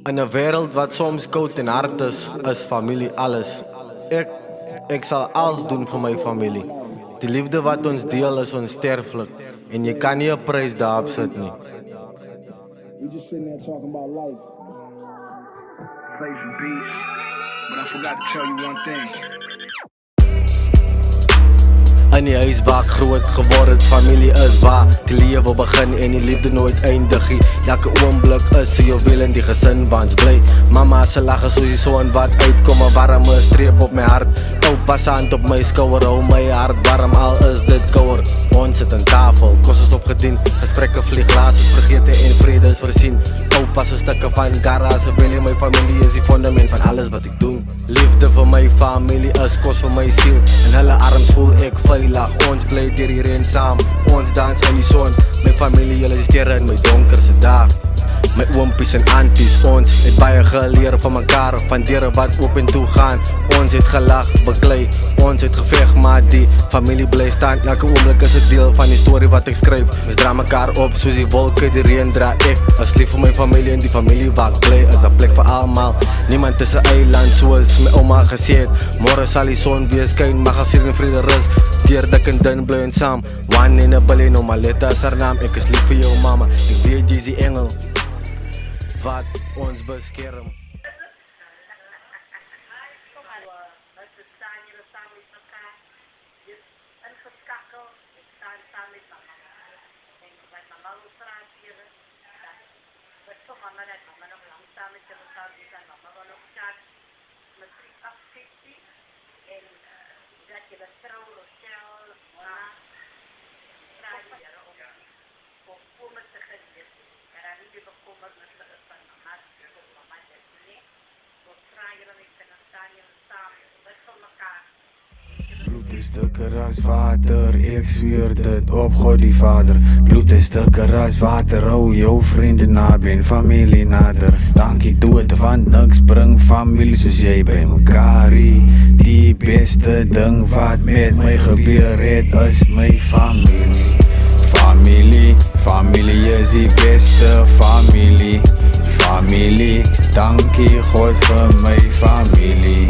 In 'n wêreld wat soms koud en hard is familie alles. Ek sal alles doen vir my familie. Die liefde wat ons deel is onsterflik en jy kan nie 'n prys daarop sit nie. We just sitting there talking about life. Play some beats, but I forgot to tell you one thing. In die huis waar ek groot geword het, familie is waar die lewe begin en die liefde nooit eindig nie. Elke oomblik is so juweel in die gesin waar ons bly. Mama se lag is soos die son wat uitkom, 'n warme streep op my hart. Oupa se hand op my skouer, hou my hart warm al is dit kouer. Ons sit aan tafel, kos is opgedien, gesprekke vlieg laas is vergete en vrede is voorsien. Oupa se stukke van garage, my familie is die fundament van alles wat ek doen. Liefde vir my familie is kos vir my siel. In hulle arms voel ek veilig. Ons bly deur die reën saam. Ons dans in die son. My familie, hulle is sterre in my donkerste dae. My oompies en anties, ons het baie geleer van mekaar. Van deure wat oop en toe gaan. Ons het gelag, beklei, ons het geveg, maar die familie bly staan. Elke oomblik is 'n deel van die storie wat ek skryf. Ons dra mekaar op soos die wolke, die reën dra ek. As lief vir my familie en die familie waar ek bly is 'n plek vir almal. Niemand is 'n eiland soos my ouma gesê het. Môre sal die son weer skyn, mag as hier in vrede rus. Deur dik en dun bly ons saam. One in 'n billion, no Maletta is haar naam. Ek is lief vir jou mama, ek weet jy is die engel wat ons beskerm. Bloed is dikker as water, ek zweer dit op God die Vader. Bloed is dikker as water, hou jou vriende naby en familie nader. Dankie dood, want niks bring familie soos jy by mekaar. Die beste ding wat met my gebeur het, is my familie. Familie is die beste familie. Familie, dankie God vir my familie.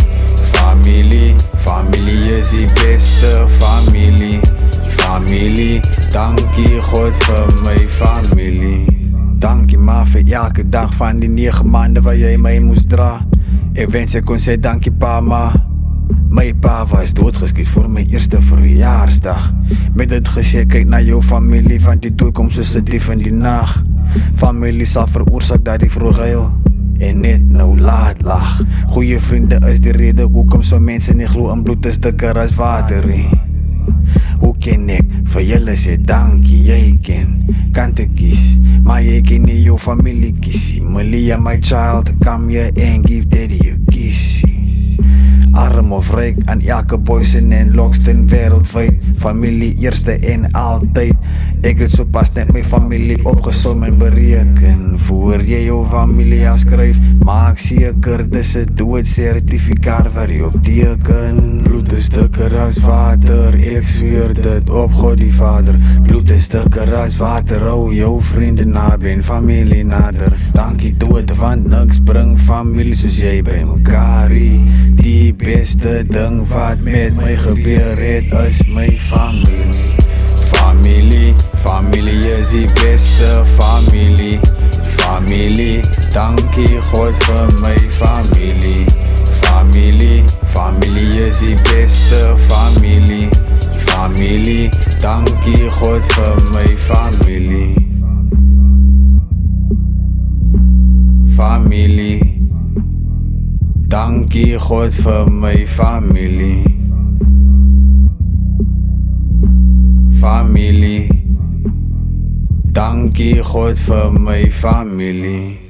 Familie is die beste familie. Familie, dankie God vir my familie. Dankie ma vir elke dag van die 9 maande waar jy my moes dra. Ek wens ek kon sê dankie pa, maar my pa was doodgeskiet voor my eerste verjaarsdag. Met dit gesê, kyk na jou familie, want die dood kom soos 'n dief in die nag. Familie sal veroorsaak dat die vroeg huil en net nou laat lag. Goeie vriende is die rede hoekom so mense nie glo in bloed is dikker as water nie. Hoe ken ek vir julle sê dankie, jy kan te kies, maar jy ken nie jou familie kiesie. Malia my child, come here and give daddy a kissie. Arm of ryk, aan elke boysen en loksten wereldwyd. Familie eerste en altyd. Ek het so pas net my familie opgesom en bereken. Voor jy jou familie afskryf, maak seker dis 'n doodsertifikaat wat jy opteken. Bloed is dikker as water, ek zweer dit op God die Vader. Bloed is dikker as water, hou jou vriende naby en familie nader. Dankie dood, want niks bring familie soos jy by mekaar. Die beste ding wat met my gebeur het, is my familie. Familie is die beste familie. Dankie God vir my familie. Familie is die beste familie. Dankie God vir my familie. Dankie God vir my familie. Dankie God vir my familie.